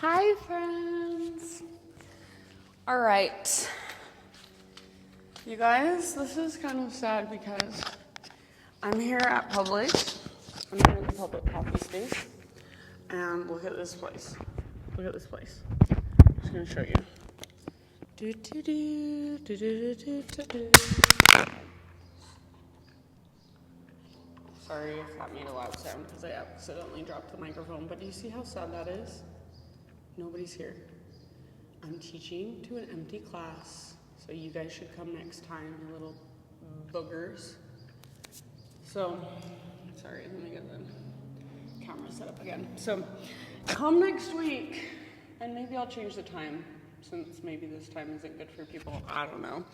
Hi, friends. All right. You guys, this is kind of sad because I'm here at Publix. I'm here in the public coffee space. And look at this place. Look at this place. I'm just going to show you. Sorry if that made a loud sound because I accidentally dropped the microphone. But do you see how sad that is? Nobody's here. I'm teaching to an empty class, so you guys should come next time, you little boogers. So, sorry, let me get the camera set up again. So, come next week, and maybe I'll change the time, since maybe this time isn't good for people. I don't know.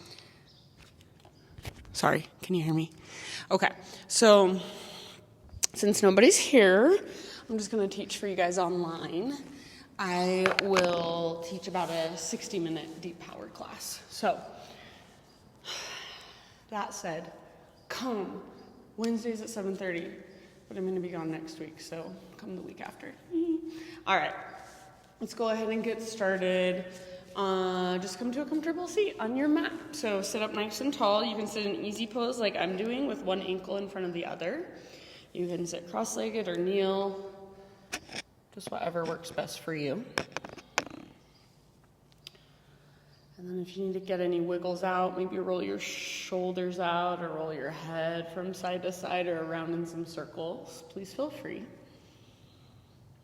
Sorry, can you hear me? Okay, so, since nobody's here, I'm just going to teach for you guys online. I will teach about a 60-minute deep power class. So, that said, come Wednesdays at 7:30, but I'm going to be gone next week, so come the week after. All right, let's go ahead and get started. Just come to a comfortable seat on your mat. So sit up nice and tall. You can sit in easy pose like I'm doing with one ankle in front of the other. You can sit cross-legged or kneel. Just whatever works best for you. And then if you need to get any wiggles out, maybe roll your shoulders out or roll your head from side to side or around in some circles. Please feel free.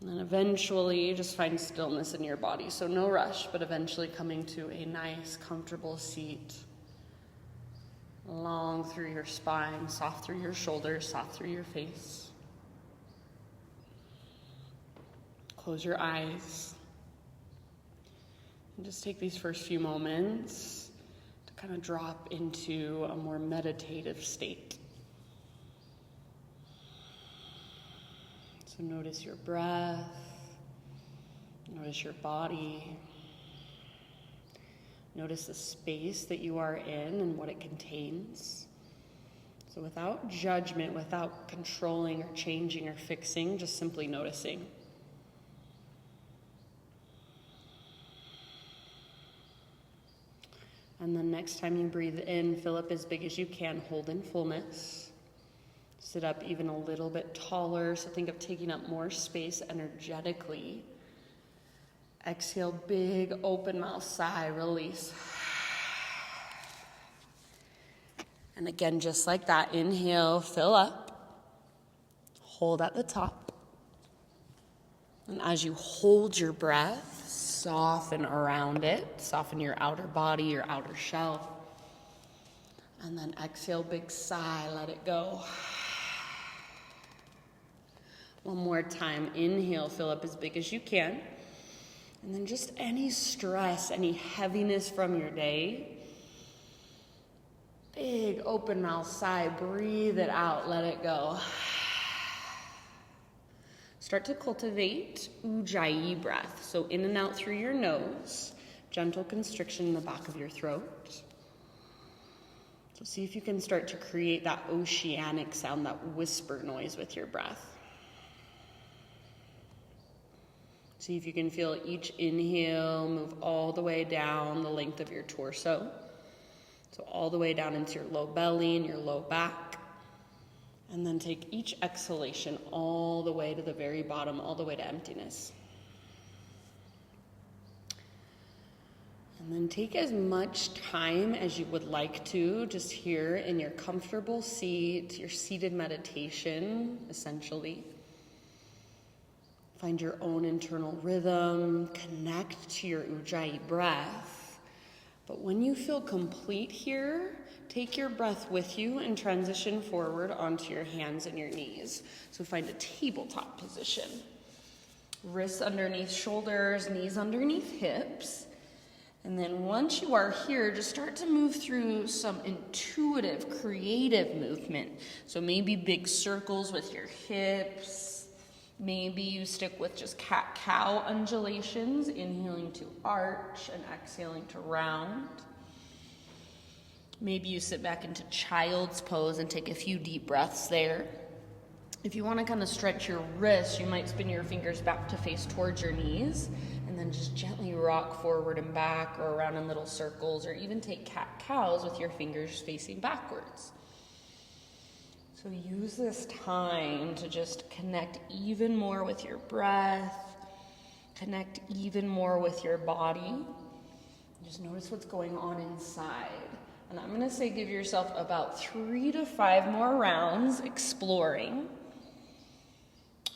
And then eventually just find stillness in your body. So no rush, but eventually coming to a nice, comfortable seat. Long through your spine, soft through your shoulders, soft through your face. Close your eyes and just take these first few moments to kind of drop into a more meditative state. So notice your breath, notice your body, notice the space that you are in and what it contains. So without judgment, without controlling or changing or fixing, just simply noticing. And then next time you breathe in, fill up as big as you can, hold in fullness. Sit up even a little bit taller, so think of taking up more space energetically. Exhale, big open mouth sigh, release. And again, just like that, inhale, fill up. Hold at the top. And as you hold your breath, soften around it. Soften your outer body, your outer shell. And then exhale, big sigh, let it go. One more time. Inhale, fill up as big as you can. And then just any stress, any heaviness from your day. Big open mouth sigh, breathe it out, let it go. Start to cultivate Ujjayi breath. So in and out through your nose, gentle constriction in the back of your throat. So see if you can start to create that oceanic sound, that whisper noise with your breath. See if you can feel each inhale move all the way down the length of your torso. So all the way down into your low belly and your low back. And then take each exhalation all the way to the very bottom, all the way to emptiness. And then take as much time as you would like to, just here in your comfortable seat, your seated meditation, essentially. Find your own internal rhythm, connect to your Ujjayi breath. But when you feel complete here, take your breath with you and transition forward onto your hands and your knees. So find a tabletop position. Wrists underneath shoulders, knees underneath hips. And then once you are here, just start to move through some intuitive, creative movement. So maybe big circles with your hips. Maybe you stick with just cat-cow undulations, inhaling to arch and exhaling to round. Maybe you sit back into child's pose and take a few deep breaths there. If you want to kind of stretch your wrists, you might spin your fingers back to face towards your knees and then just gently rock forward and back or around in little circles, or even take cat-cows with your fingers facing backwards. So use this time to just connect even more with your breath, connect even more with your body. Just notice what's going on inside. And I'm going to say give yourself about 3 to 5 more rounds exploring.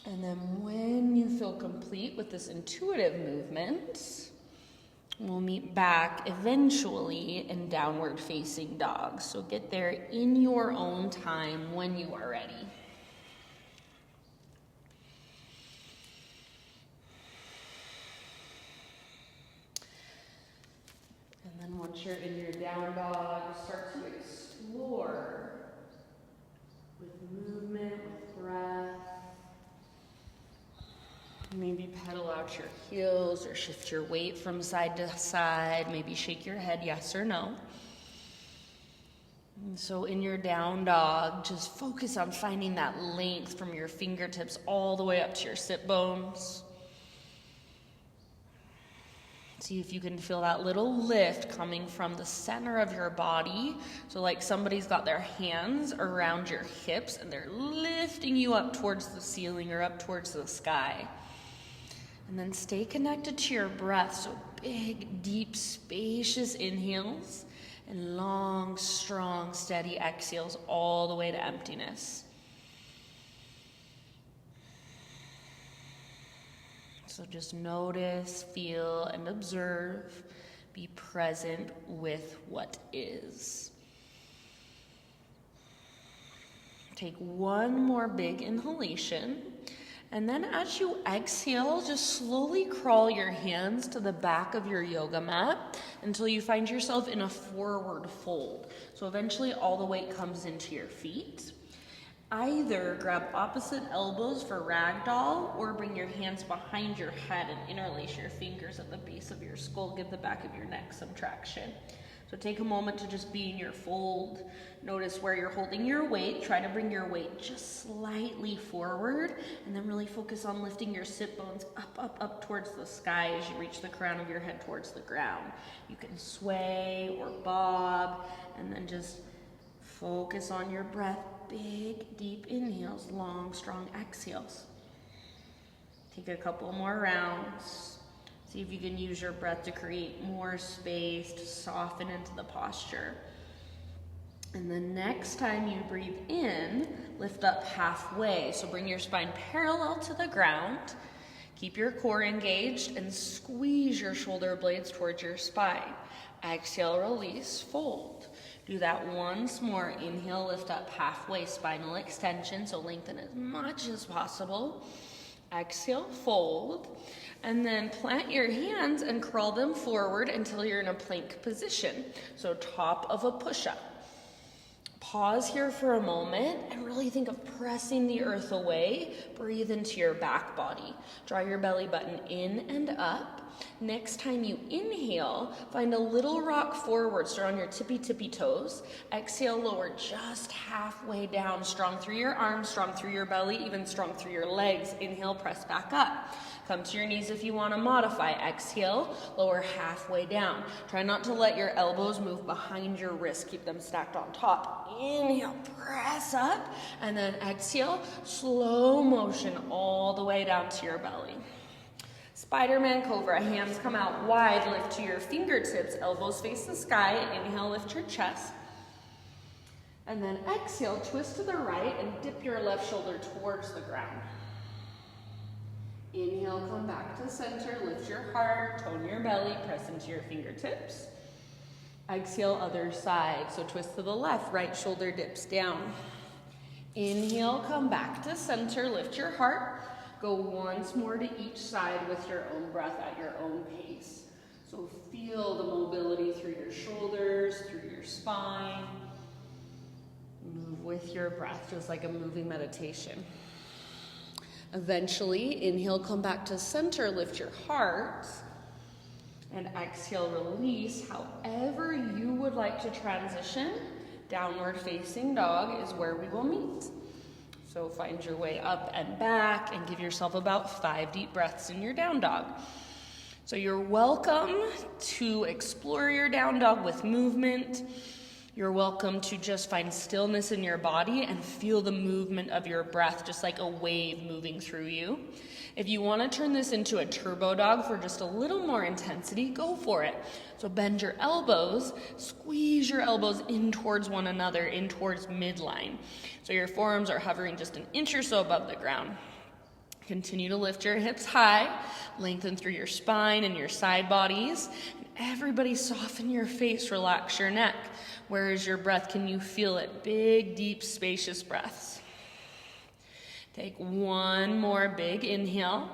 And then when you feel complete with this intuitive movement, we'll meet back eventually in downward facing dog. So get there in your own time when you are ready. And then once you're in your down dog, start to explore with movement, with breath. Maybe pedal out your heels or shift your weight from side to side. Maybe shake your head yes or no. And so in your down dog, just focus on finding that length from your fingertips all the way up to your sit bones. See if you can feel that little lift coming from the center of your body. So like somebody's got their hands around your hips and they're lifting you up towards the ceiling or up towards the sky. And then stay connected to your breath. So big, deep, spacious inhales and long, strong, steady exhales all the way to emptiness. So just notice, feel, and observe. Be present with what is. Take one more big inhalation. And then as you exhale, just slowly crawl your hands to the back of your yoga mat until you find yourself in a forward fold. So eventually all the weight comes into your feet. Either grab opposite elbows for ragdoll or bring your hands behind your head and interlace your fingers at the base of your skull. Give the back of your neck some traction. So take a moment to just be in your fold. Notice where you're holding your weight. Try to bring your weight just slightly forward, and then really focus on lifting your sit bones up, up, up towards the sky as you reach the crown of your head towards the ground. You can sway or bob, and then just focus on your breath. Big, deep inhales, long, strong exhales. Take a couple more rounds. See if you can use your breath to create more space, to soften into the posture. And the next time you breathe in, lift up halfway. So bring your spine parallel to the ground. Keep your core engaged and squeeze your shoulder blades towards your spine. Exhale, release, fold. Do that once more. Inhale, lift up halfway, spinal extension, so lengthen as much as possible. Exhale, fold. And then plant your hands and curl them forward until you're in a plank position. So top of a push-up. Pause here for a moment and really think of pressing the earth away. Breathe into your back body. Draw your belly button in and up. Next time you inhale, find a little rock forward. Start on your tippy toes. Exhale, lower just halfway down. Strong through your arms, strong through your belly, even strong through your legs. Inhale, press back up. Come to your knees if you want to modify. Exhale, lower halfway down. Try not to let your elbows move behind your wrists. Keep them stacked on top. Inhale, press up, and then exhale, slow motion all the way down to your belly. Spider-Man Cobra, hands come out wide, lift to your fingertips, elbows face the sky. Inhale, lift your chest. And then exhale, twist to the right and dip your left shoulder towards the ground. Inhale, come back to center, lift your heart, tone your belly, press into your fingertips. Exhale, other side. So twist to the left, right shoulder dips down. Inhale, come back to center, lift your heart. Go once more to each side with your own breath at your own pace. So feel the mobility through your shoulders, through your spine. Move with your breath, just like a moving meditation. Eventually, inhale, come back to center, lift your heart. And exhale, release. However you would like to transition, downward facing dog is where we will meet. So find your way up and back and give yourself about 5 deep breaths in your down dog. So you're welcome to explore your down dog with movement. You're welcome to just find stillness in your body and feel the movement of your breath, just like a wave moving through you. If you want to turn this into a turbo dog for just a little more intensity, go for it. So bend your elbows, squeeze your elbows in towards one another, in towards midline. So your forearms are hovering just an inch or so above the ground. Continue to lift your hips high, lengthen through your spine and your side bodies. And everybody soften your face, relax your neck. Where is your breath? Can you feel it? Big, deep, spacious breaths. Take one more big inhale.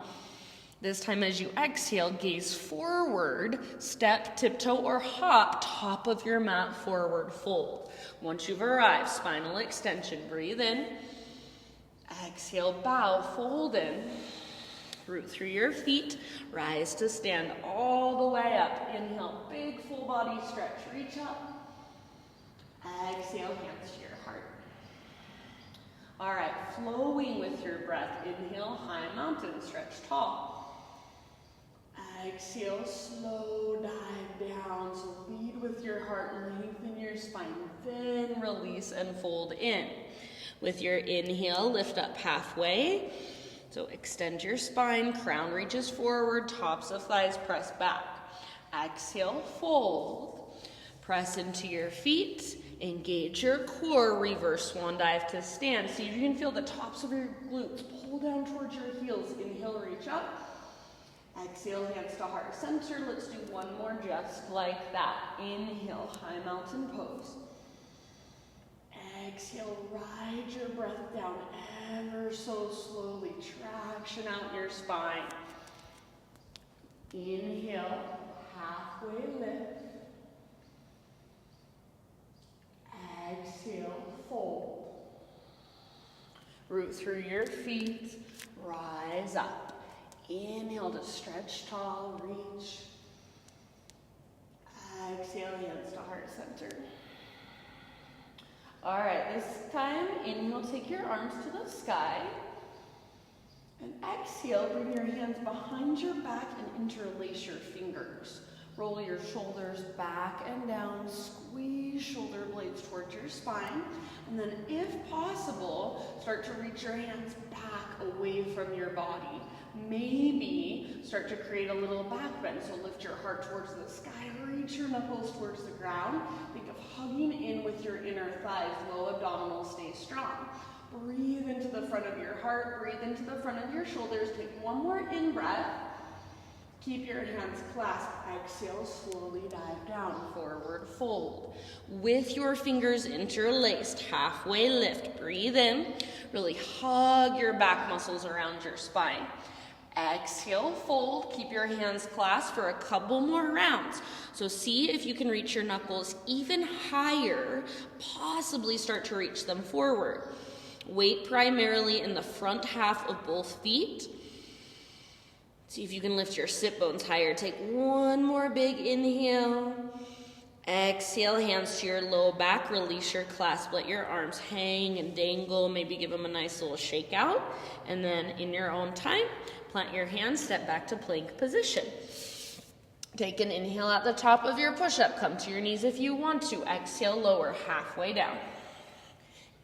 This time as you exhale, gaze forward, step, tiptoe, or hop, top of your mat, forward fold. Once you've arrived, spinal extension, breathe in. Exhale, bow, fold in. Root through your feet, rise to stand all the way up. Inhale, big full body stretch, reach up. Exhale, hands to your heart. All right, flowing with your breath. Inhale, high mountain, stretch tall. Exhale, slow dive down. So lead with your heart, lengthen your spine, then release and fold in. With your inhale, lift up halfway. So extend your spine, crown reaches forward, tops of thighs press back. Exhale, fold. Press into your feet, engage your core, reverse swan dive to stand. See if you can feel the tops of your glutes. Pull down towards your heels. Inhale, reach up. Exhale, hands to heart center. Let's do one more just like that. Inhale, high mountain pose. Exhale, ride your breath down ever so slowly. Traction out your spine. Inhale, halfway lift. Exhale, fold. Root through your feet, rise up. Inhale to stretch tall, reach. Exhale, hands to heart center. All right, this time, inhale, take your arms to the sky. And exhale, bring your hands behind your back and interlace your fingers. Roll your shoulders back and down, squeeze shoulder blades towards your spine. And then if possible, start to reach your hands back away from your body. Maybe start to create a little back bend. So lift your heart towards the sky, reach your knuckles towards the ground. Think of hugging in with your inner thighs, low abdominals stay strong. Breathe into the front of your heart, breathe into the front of your shoulders. Take one more in-breath. Keep your hands clasped. Exhale, slowly dive down, forward fold. With your fingers interlaced, halfway lift. Breathe in. Really hug your back muscles around your spine. Exhale, fold. Keep your hands clasped for a couple more rounds. So see if you can reach your knuckles even higher. Possibly start to reach them forward. Weight primarily in the front half of both feet. See if you can lift your sit bones higher. Take one more big inhale. Exhale, hands to your low back. Release your clasp. Let your arms hang and dangle. Maybe give them a nice little shake out. And then in your own time, plant your hands, step back to plank position. Take an inhale at the top of your push-up. Come to your knees if you want to. Exhale, lower halfway down.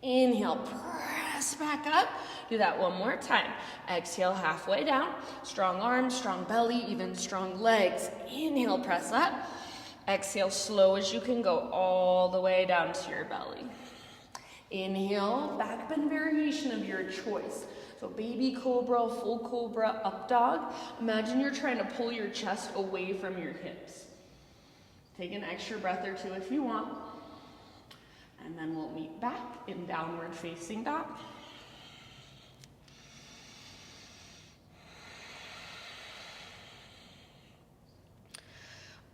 Inhale, press back up. Do that one more time. Exhale, halfway down. Strong arms, strong belly, even strong legs. Inhale, press up. Exhale, slow as you can go all the way down to your belly. Inhale, back bend variation of your choice. So baby cobra, full cobra, up dog. Imagine you're trying to pull your chest away from your hips. Take an extra breath or two if you want. And then we'll meet back in downward facing dog.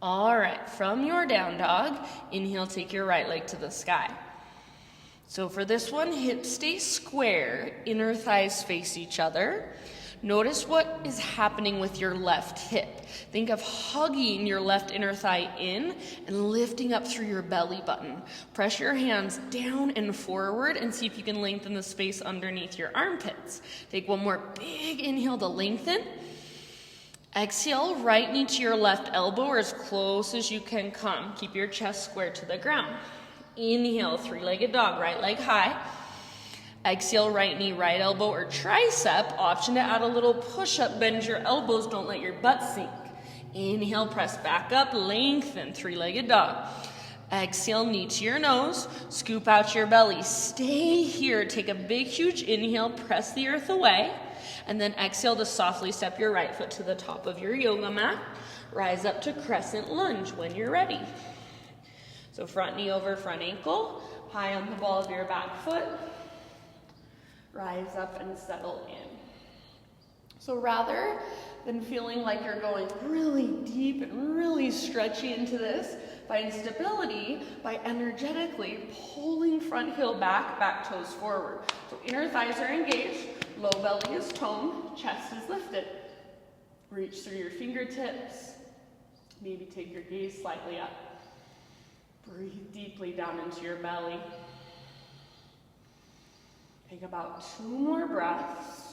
All right, from your down dog, inhale, take your right leg to the sky. So for this one, hips stay square, inner thighs face each other. Notice what is happening with your left hip. Think of hugging your left inner thigh in and lifting up through your belly button. Press your hands down and forward and see if you can lengthen the space underneath your armpits. Take one more big inhale to lengthen. Exhale, right knee to your left elbow or as close as you can come. Keep your chest square to the ground. Inhale, three-legged dog, right leg high. Exhale, right knee, right elbow or tricep. Option to add a little push-up. Bend your elbows, don't let your butt sink. Inhale, press back up, lengthen, three-legged dog. Exhale, knee to your nose, scoop out your belly. Stay here, take a big, huge inhale, press the earth away, and then exhale to softly step your right foot to the top of your yoga mat. Rise up to crescent lunge when you're ready. So front knee over front ankle, high on the ball of your back foot. Rise up and settle in. So rather than feeling like you're going really deep and really stretchy into this, find stability by energetically pulling front heel back, back toes forward. So inner thighs are engaged, low belly is toned, chest is lifted. Reach through your fingertips. Maybe take your gaze slightly up. Breathe deeply down into your belly. Take about 2 more breaths.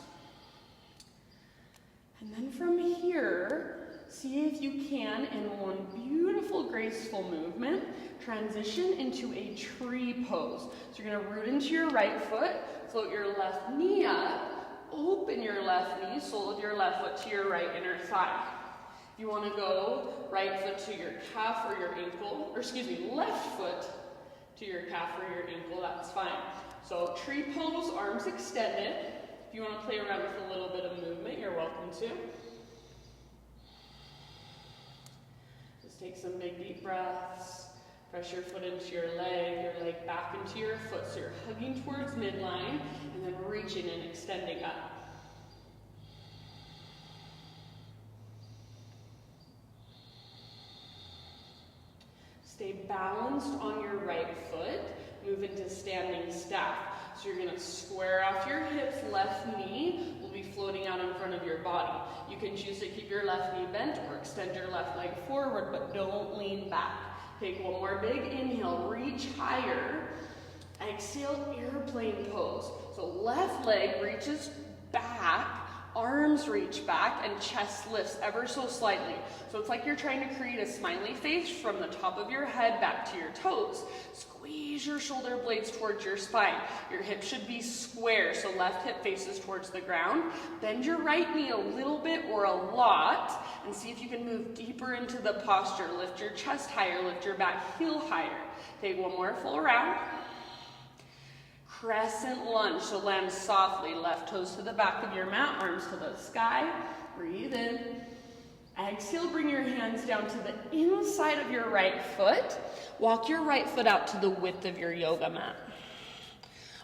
And then from here, see if you can, in one beautiful, graceful movement, transition into a tree pose. So you're gonna root into your right foot, float your left knee up, open your left knee, sole of your left foot to your right inner thigh. If you wanna go right foot to your calf or your ankle, left foot to your calf or your ankle, that's fine. So tree pose, arms extended. If you want to play around with a little bit of movement, you're welcome to. Just take some big deep breaths. Press your foot into your leg back into your foot. So you're hugging towards midline and then reaching and extending up. Stay balanced on your right foot. Move into standing staff. So you're gonna square off your hips, left knee will be floating out in front of your body. You can choose to keep your left knee bent or extend your left leg forward, but don't lean back. Take one more big inhale, reach higher. Exhale, airplane pose. So left leg reaches back, arms reach back, and chest lifts ever so slightly. So it's like you're trying to create a smiley face from the top of your head back to your toes. Squeeze your shoulder blades towards your spine. Your hips should be square, so left hip faces towards the ground. Bend your right knee a little bit or a lot, and see if you can move deeper into the posture. Lift your chest higher, lift your back heel higher. Take one more full round. Crescent lunge, so land softly. Left toes to the back of your mat, arms to the sky. Breathe in. Exhale, bring your hands down to the inside of your right foot. Walk your right foot out to the width of your yoga mat.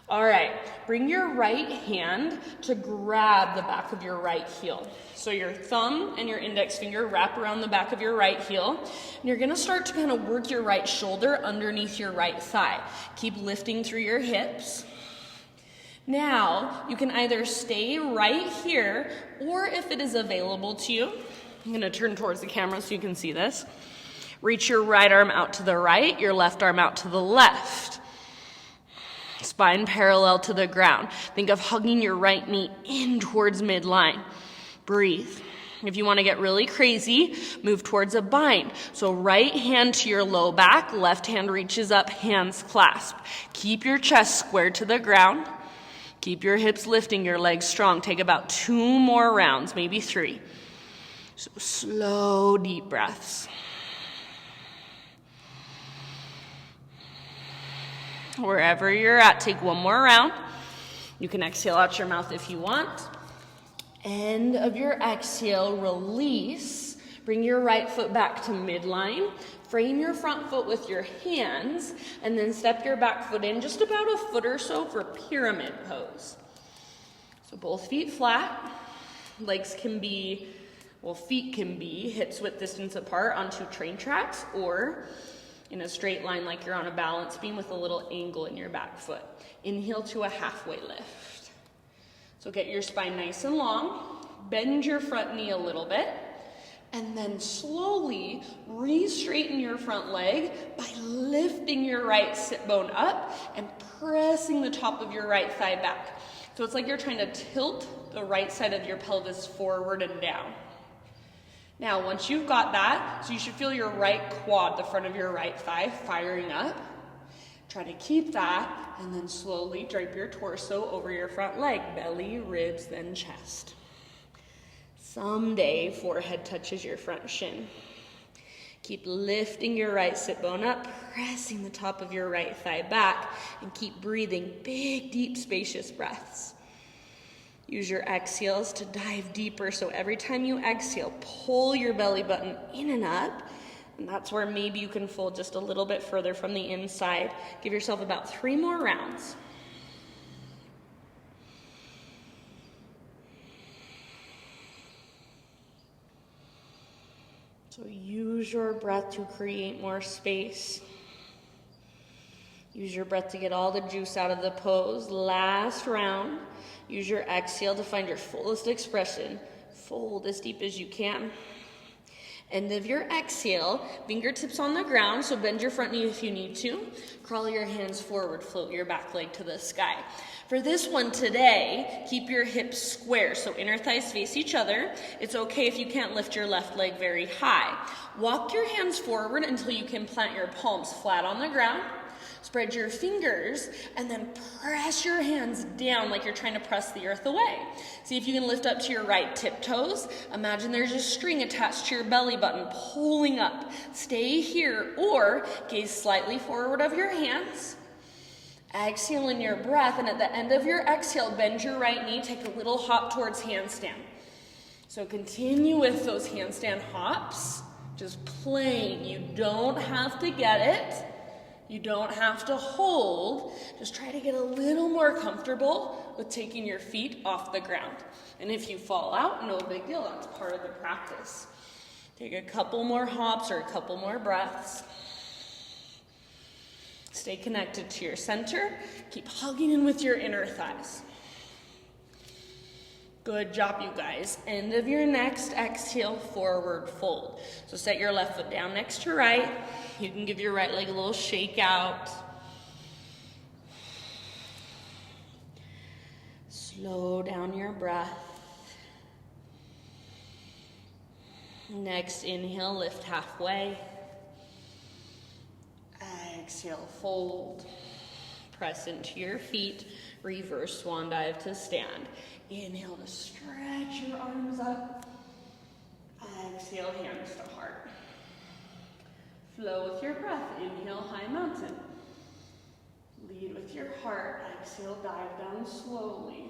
All right, bring your right hand to grab the back of your right heel. So your thumb and your index finger wrap around the back of your right heel. And you're gonna start to kind of work your right shoulder underneath your right thigh. Keep lifting through your hips. Now, you can either stay right here, or if it is available to you, I'm gonna turn towards the camera so you can see this. Reach your right arm out to the right, your left arm out to the left. Spine parallel to the ground. Think of hugging your right knee in towards midline. Breathe. If you want to get really crazy, move towards a bind. So right hand to your low back, left hand reaches up, hands clasp. Keep your chest square to the ground. Keep your hips lifting, your legs strong. Take about 2 more rounds, maybe 3. So slow, deep breaths. Wherever you're at, take 1 more round. You can exhale out your mouth if you want. End of your exhale, release. Bring your right foot back to midline. Frame your front foot with your hands, and then step your back foot in just about a foot or so for pyramid pose. So both feet flat. Legs can be, feet can be hips width distance apart on 2 train tracks, or in a straight line like you're on a balance beam with a little angle in your back foot. Inhale to a halfway lift. So get your spine nice and long. Bend your front knee a little bit, and then slowly re-straighten your front leg by lifting your right sit bone up and pressing the top of your right thigh back. So it's like you're trying to tilt the right side of your pelvis forward and down. Now, once you've got that, so you should feel your right quad, the front of your right thigh, firing up. Try to keep that, and then slowly drape your torso over your front leg, belly, ribs, then chest. Someday, forehead touches your front shin. Keep lifting your right sit bone up, pressing the top of your right thigh back, and keep breathing big, deep, spacious breaths. Use your exhales to dive deeper, so every time you exhale, pull your belly button in and up, and that's where maybe you can fold just a little bit further from the inside. Give yourself about 3 more rounds. So use your breath to create more space. Use your breath to get all the juice out of the pose. Last round. Use your exhale to find your fullest expression. Fold as deep as you can. End of your exhale, fingertips on the ground, so bend your front knee if you need to. Crawl your hands forward, float your back leg to the sky. For this one today, keep your hips square, so inner thighs face each other. It's okay if you can't lift your left leg very high. Walk your hands forward until you can plant your palms flat on the ground. Spread your fingers and then press your hands down like you're trying to press the earth away. See if you can lift up to your right tiptoes. Imagine there's a string attached to your belly button pulling up. Stay here or gaze slightly forward of your hands. Exhale in your breath, and at the end of your exhale, bend your right knee, take a little hop towards handstand. So continue with those handstand hops, just playing. You don't have to get it. You don't have to hold. Just try to get a little more comfortable with taking your feet off the ground. And if you fall out, no big deal. That's part of the practice. Take a couple more hops or a couple more breaths. Stay connected to your center. Keep hugging in with your inner thighs. Good job, you guys. End of your next exhale, forward fold. So set your left foot down next to right. You can give your right leg a little shake out. Slow down your breath. Next inhale, lift halfway. Exhale, fold. Press into your feet. Reverse swan dive to stand. Inhale to stretch your arms up. Exhale, hands to heart. Flow with your breath. Inhale, high mountain. Lead with your heart. Exhale, dive down slowly.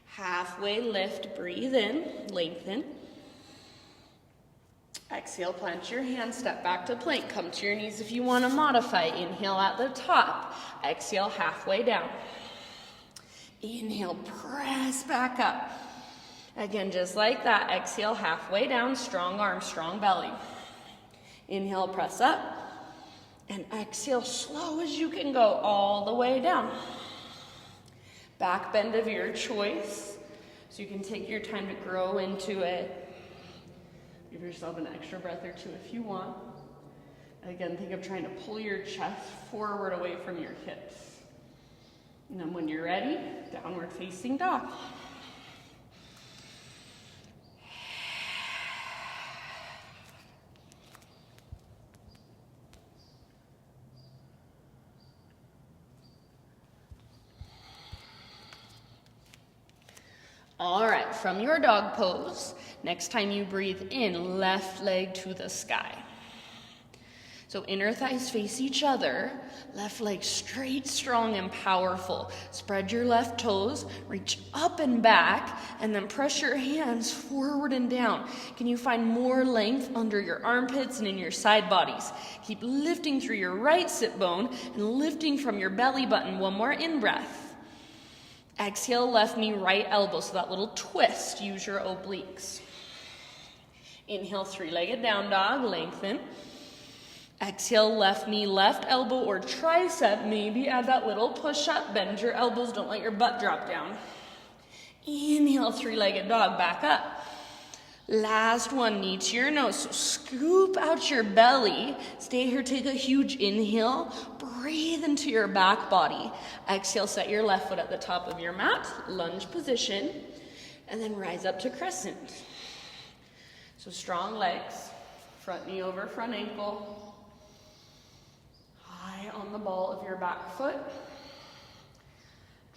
Halfway lift, breathe in, lengthen. Exhale, plant your hands, step back to plank. Come to your knees if you want to modify. Inhale at the top. Exhale, halfway down. Inhale, press back up. Again, just like that. Exhale, halfway down. Strong arms, strong belly. Inhale, press up. And exhale, slow as you can go, all the way down. Back bend of your choice. So you can take your time to grow into it. Give yourself an extra breath or two if you want. Again, think of trying to pull your chest forward away from your hips. And then when you're ready, downward facing dog. All right, from your dog pose, next time you breathe in, left leg to the sky. So inner thighs face each other, left leg straight, strong, and powerful. Spread your left toes, reach up and back, and then press your hands forward and down. Can you find more length under your armpits and in your side bodies? Keep lifting through your right sit bone and lifting from your belly button. One more in-breath. Exhale, left knee, right elbow. So that little twist, use your obliques. Inhale, three-legged down dog, lengthen. Exhale, left knee, left elbow or tricep. Maybe add that little push-up. Bend your elbows, don't let your butt drop down. Inhale, three-legged dog, back up. Last one, knee to your nose. So scoop out your belly. Stay here, take a huge inhale. Breathe into your back body. Exhale, set your left foot at the top of your mat, lunge position, and then rise up to crescent. So strong legs, front knee over front ankle, high on the ball of your back foot.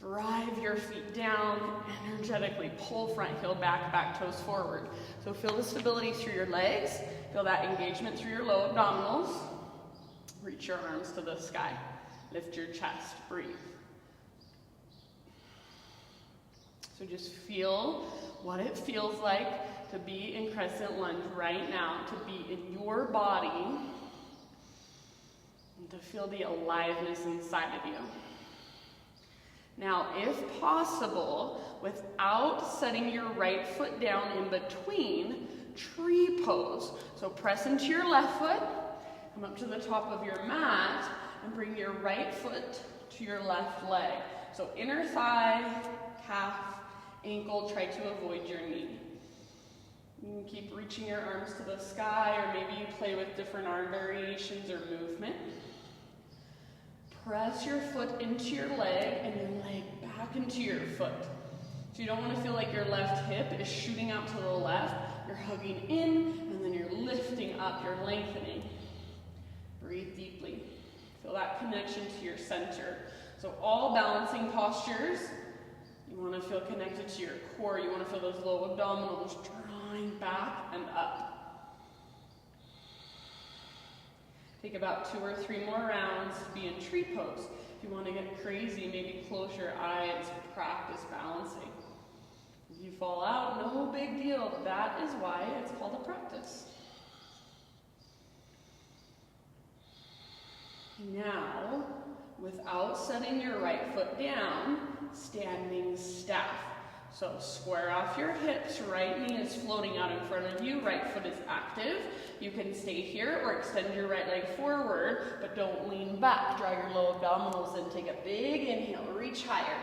Drive your feet down, energetically pull front heel back, back toes forward. So feel the stability through your legs, feel that engagement through your low abdominals. Reach your arms to the sky, lift your chest, breathe. So just feel what it feels like to be in crescent lunge right now, to be in your body, and to feel the aliveness inside of you. Now, if possible, without setting your right foot down in between, tree pose. So press into your left foot, come up to the top of your mat, and bring your right foot to your left leg. So inner thigh, calf, ankle, try to avoid your knee. You can keep reaching your arms to the sky, or maybe you play with different arm variations or movement. Press your foot into your leg and your leg back into your foot. So you don't want to feel like your left hip is shooting out to the left. You're hugging in and then you're lifting up, you're lengthening. Breathe deeply. Feel that connection to your center. So all balancing postures, you want to feel connected to your core. You want to feel those low abdominals drawing back and up. Take about 2 or 3 more rounds to be in tree pose. If you want to get crazy, maybe close your eyes, practice balancing. If you fall out, no big deal. That is why it's called a practice. Now, without setting your right foot down, standing staff. So square off your hips, right knee is floating out in front of you, right foot is active. You can stay here or extend your right leg forward, but don't lean back. Draw your low abdominals in, take a big inhale, reach higher.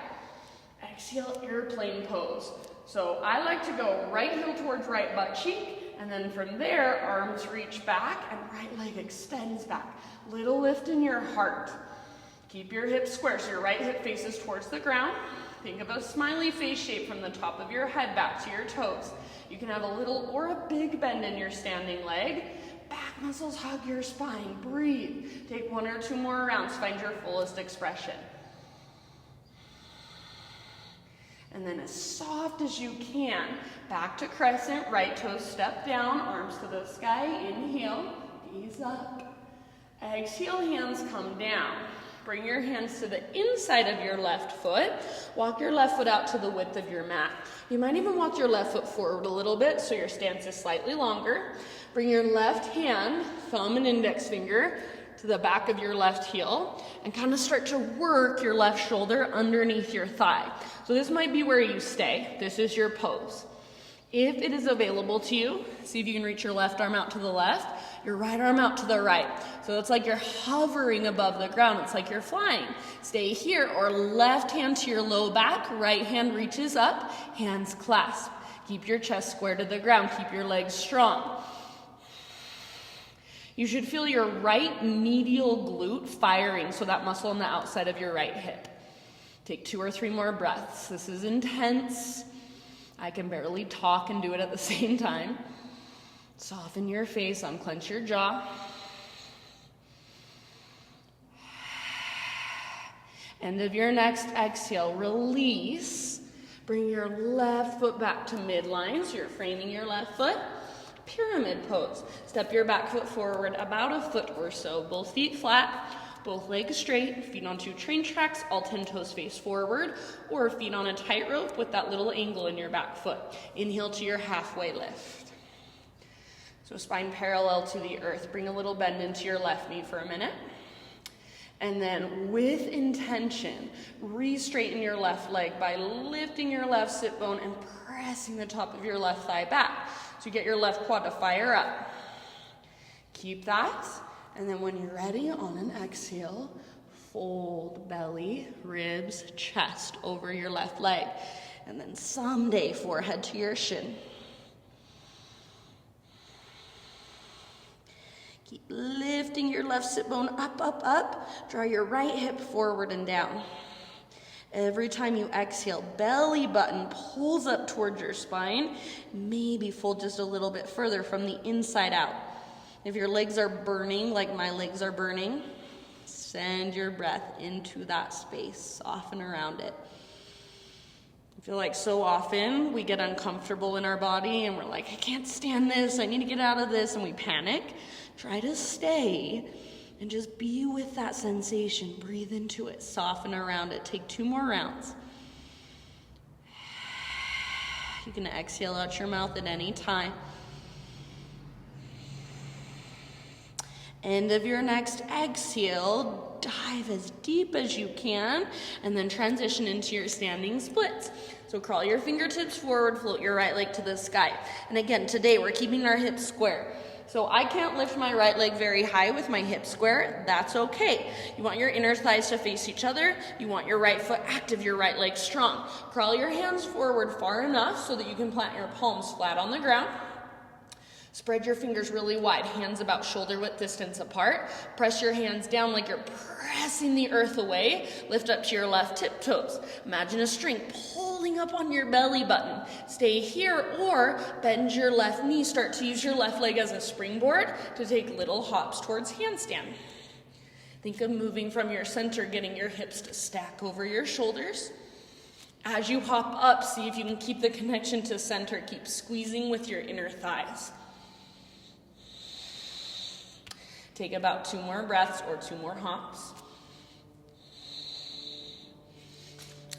Exhale, airplane pose. So I like to go right heel towards right butt cheek, and then from there, arms reach back and right leg extends back. Little lift in your heart. Keep your hips square, so your right hip faces towards the ground. Think of a smiley face shape from the top of your head back to your toes. You can have a little or a big bend in your standing leg. Back muscles hug your spine. Breathe. Take 1 or 2 more rounds. Find your fullest expression. And then as soft as you can, back to crescent, right toes step down, arms to the sky. Inhale, gaze up. Exhale, hands come down. Bring your hands to the inside of your left foot. Walk your left foot out to the width of your mat. You might even walk your left foot forward a little bit so your stance is slightly longer. Bring your left hand, thumb and index finger, to the back of your left heel and kind of start to work your left shoulder underneath your thigh. So this might be where you stay. This is your pose. If it is available to you, see if you can reach your left arm out to the left, your right arm out to the right. So it's like you're hovering above the ground. It's like you're flying. Stay here, or left hand to your low back, right hand reaches up, hands clasp. Keep your chest square to the ground. Keep your legs strong. You should feel your right medial glute firing, so that muscle on the outside of your right hip. Take 2 or 3 more breaths. This is intense. I can barely talk and do it at the same time. Soften your face, unclench your jaw. End of your next exhale, release. Bring your left foot back to midline, so you're framing your left foot. Pyramid pose. Step your back foot forward about a foot or so. Both feet flat, both legs straight, feet on 2 train tracks, all 10 toes face forward, or feet on a tightrope with that little angle in your back foot. Inhale to your halfway lift. So spine parallel to the earth. Bring a little bend into your left knee for a minute. And then with intention, re-straighten your left leg by lifting your left sit bone and pressing the top of your left thigh back. So you get your left quad to fire up. Keep that. And then when you're ready, on an exhale, fold belly, ribs, chest over your left leg. And then someday, forehead to your shin. Keep lifting your left sit bone up, up, up. Draw your right hip forward and down. Every time you exhale, belly button pulls up towards your spine. Maybe fold just a little bit further from the inside out. If your legs are burning, like my legs are burning, send your breath into that space. Soften around it. I feel like so often we get uncomfortable in our body and we're like, I can't stand this, I need to get out of this, and we panic. Try to stay and just be with that sensation. Breathe into it, soften around it. Take 2 more rounds. You can exhale out your mouth at any time. End of your next exhale, dive as deep as you can, and then transition into your standing splits. So crawl your fingertips forward, float your right leg to the sky. And again, today we're keeping our hips square. So I can't lift my right leg very high with my hips square. That's okay. You want your inner thighs to face each other. You want your right foot active, your right leg strong. Crawl your hands forward far enough so that you can plant your palms flat on the ground. Spread your fingers really wide, hands about shoulder width distance apart. Press your hands down like you're pressing the earth away. Lift up to your left tiptoes. Imagine a string pulling up on your belly button. Stay here or bend your left knee. Start to use your left leg as a springboard to take little hops towards handstand. Think of moving from your center, getting your hips to stack over your shoulders. As you hop up, see if you can keep the connection to center. Keep squeezing with your inner thighs. Take about 2 more breaths or 2 more hops.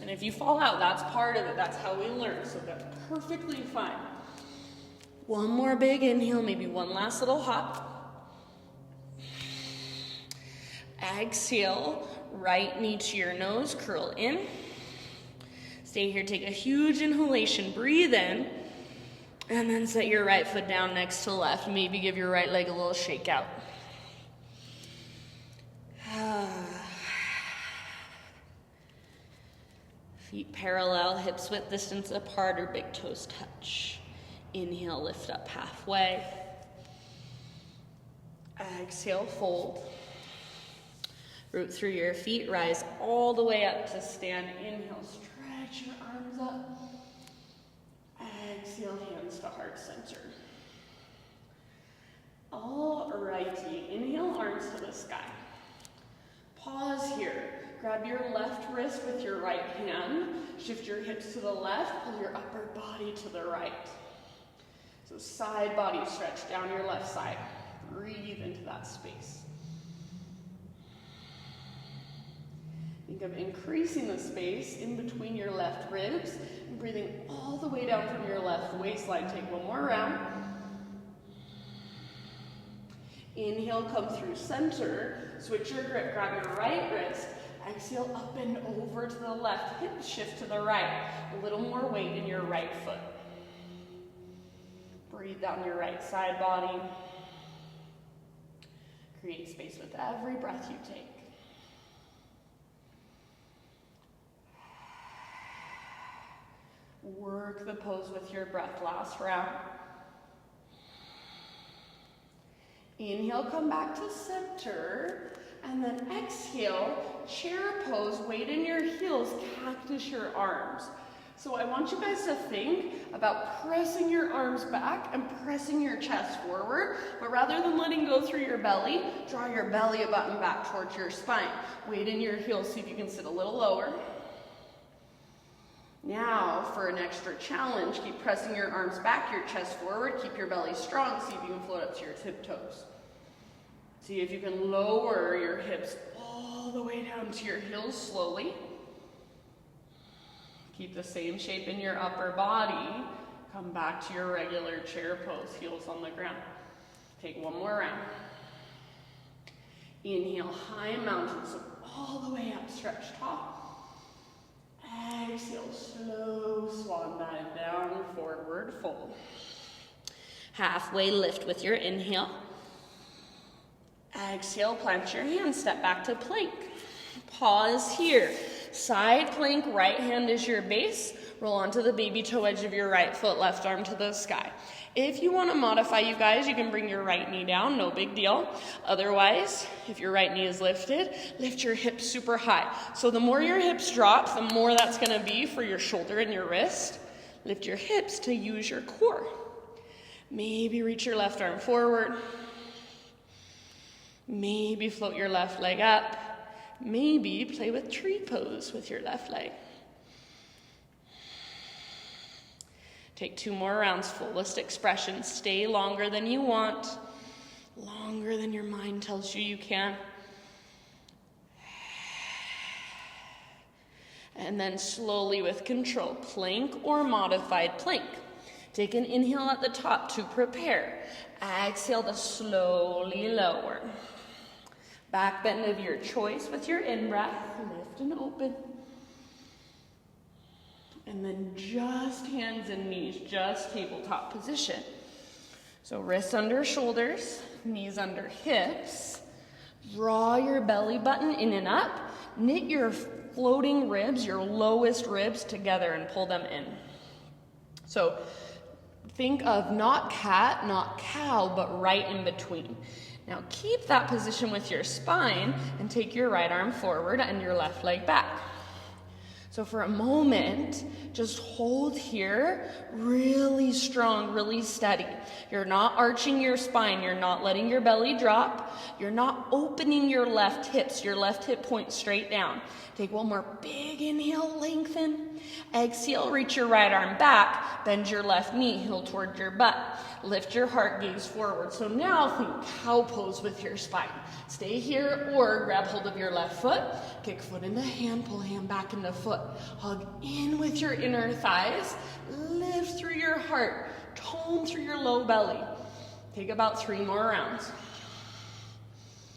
And if you fall out, that's part of it. That's how we learn. So that's perfectly fine. 1 more big inhale, maybe 1 last little hop. Exhale, right knee to your nose, curl in. Stay here, take a huge inhalation, breathe in, and then set your right foot down next to left. Maybe give your right leg a little shake out. Feet parallel, hips width distance apart or big toes touch. Inhale, lift up halfway. Exhale, fold. Root through your feet, rise all the way up to stand. Inhale, stretch your arms up. Exhale, hands to heart center. All righty, inhale, arms to the sky. Pause here. Grab your left wrist with your right hand. Shift your hips to the left. Pull your upper body to the right. So side body stretch down your left side. Breathe into that space. Think of increasing the space in between your left ribs and breathing all the way down from your left waistline. Take 1 more round. Inhale, come through center. Switch your grip. Grab your right wrist. Exhale, up and over to the left. Hip shift to the right. A little more weight in your right foot. Breathe down your right side body. Create space with every breath you take. Work the pose with your breath. Last round. Inhale, come back to center. And then exhale, chair pose, weight in your heels, cactus your arms. So I want you guys to think about pressing your arms back and pressing your chest forward, but rather than letting go through your belly, draw your belly button back towards your spine. Weight in your heels, see if you can sit a little lower. Now, for an extra challenge, keep pressing your arms back, your chest forward, keep your belly strong, see if you can float up to your tiptoes. See if you can lower your hips all the way down to your heels slowly. Keep the same shape in your upper body. Come back to your regular chair pose, heels on the ground. Take 1 more round. Inhale, high mountain, so all the way up, stretch top. Exhale, slow swan dive down, forward fold. Halfway lift with your inhale. Exhale, plant your hands, step back to plank. Pause here. Side plank, right hand is your base. Roll onto the baby toe edge of your right foot, left arm to the sky. If you want to modify, you guys, you can bring your right knee down, no big deal. Otherwise, if your right knee is lifted, lift your hips super high. So the more your hips drop, the more that's going to be for your shoulder and your wrist. Lift your hips to use your core. Maybe reach your left arm forward. Maybe float your left leg up. Maybe play with tree pose with your left leg. Take 2 more rounds, fullest expression. Stay longer than you want, longer than your mind tells you can. And then slowly with control, plank or modified plank. Take an inhale at the top to prepare. Exhale to slowly lower. Back bend of your choice with your in-breath. Lift and open. And then just hands and knees, just tabletop position. So wrists under shoulders, knees under hips. Draw your belly button in and up. Knit your floating ribs, your lowest ribs together and pull them in. So think of not cat, not cow, but right in between. Now keep that position with your spine and take your right arm forward and your left leg back. So for a moment, just hold here, really strong, really steady. You're not arching your spine. You're not letting your belly drop. You're not opening your left hips. Your left hip points straight down. Take one more big inhale, lengthen. Exhale, reach your right arm back. Bend your left knee, heel toward your butt. Lift your heart, gaze forward. So now think cow pose with your spine. Stay here or grab hold of your left foot. Kick foot into hand, pull hand back into foot. Hug in with your inner thighs. Lift through your heart. Tone through your low belly. Take about 3 more rounds.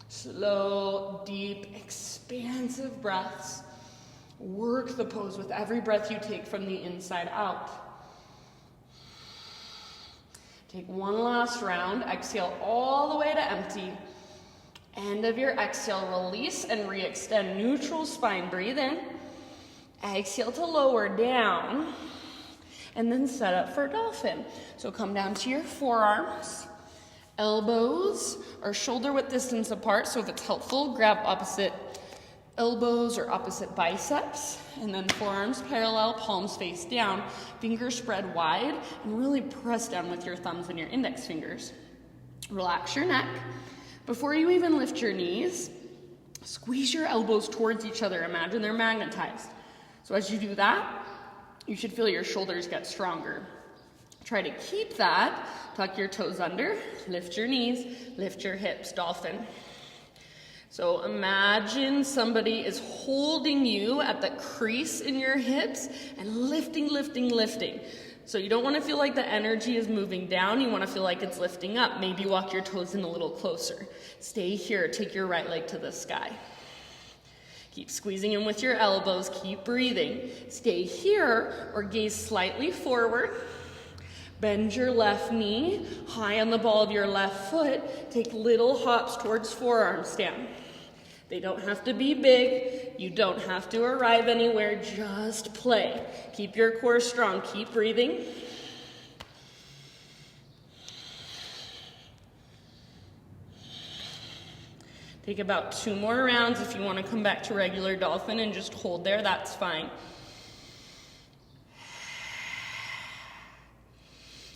Slow, deep, expansive breaths. Work the pose with every breath you take from the inside out. Take one last round. Exhale all the way to empty. End of your exhale, release and re-extend. Neutral spine, breathe in. Exhale to lower down. And then set up for dolphin. So come down to your forearms. Elbows are shoulder width distance apart. So if it's helpful, grab opposite elbows or opposite biceps. And then forearms parallel, palms face down. Fingers spread wide. And really press down with your thumbs and your index fingers. Relax your neck. Before you even lift your knees, squeeze your elbows towards each other. Imagine they're magnetized. So as you do that, you should feel your shoulders get stronger. Try to keep that. Tuck your toes under, lift your knees, lift your hips, dolphin. So imagine somebody is holding you at the crease in your hips and lifting, lifting, lifting. So you don't want to feel like the energy is moving down. You want to feel like it's lifting up. Maybe walk your toes in a little closer. Stay here. Take your right leg to the sky. Keep squeezing in with your elbows. Keep breathing. Stay here or gaze slightly forward. Bend your left knee high on the ball of your left foot. Take little hops towards forearm stand. They don't have to be big. You don't have to arrive anywhere. Just play. Keep your core strong. Keep breathing. Take about 2 more rounds. If you want to come back to regular dolphin and just hold there, that's fine.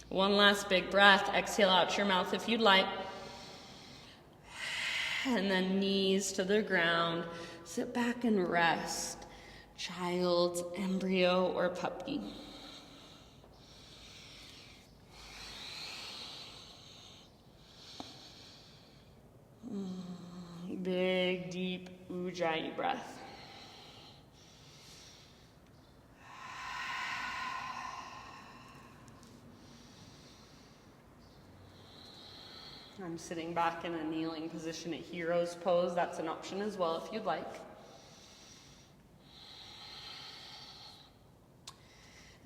One last big breath. Exhale out your mouth if you'd like. And then knees to the ground. Sit back and rest. Child's embryo or puppy. Big, deep Ujjayi breath. I'm sitting back in a kneeling position at hero's pose. That's an option as well if you'd like.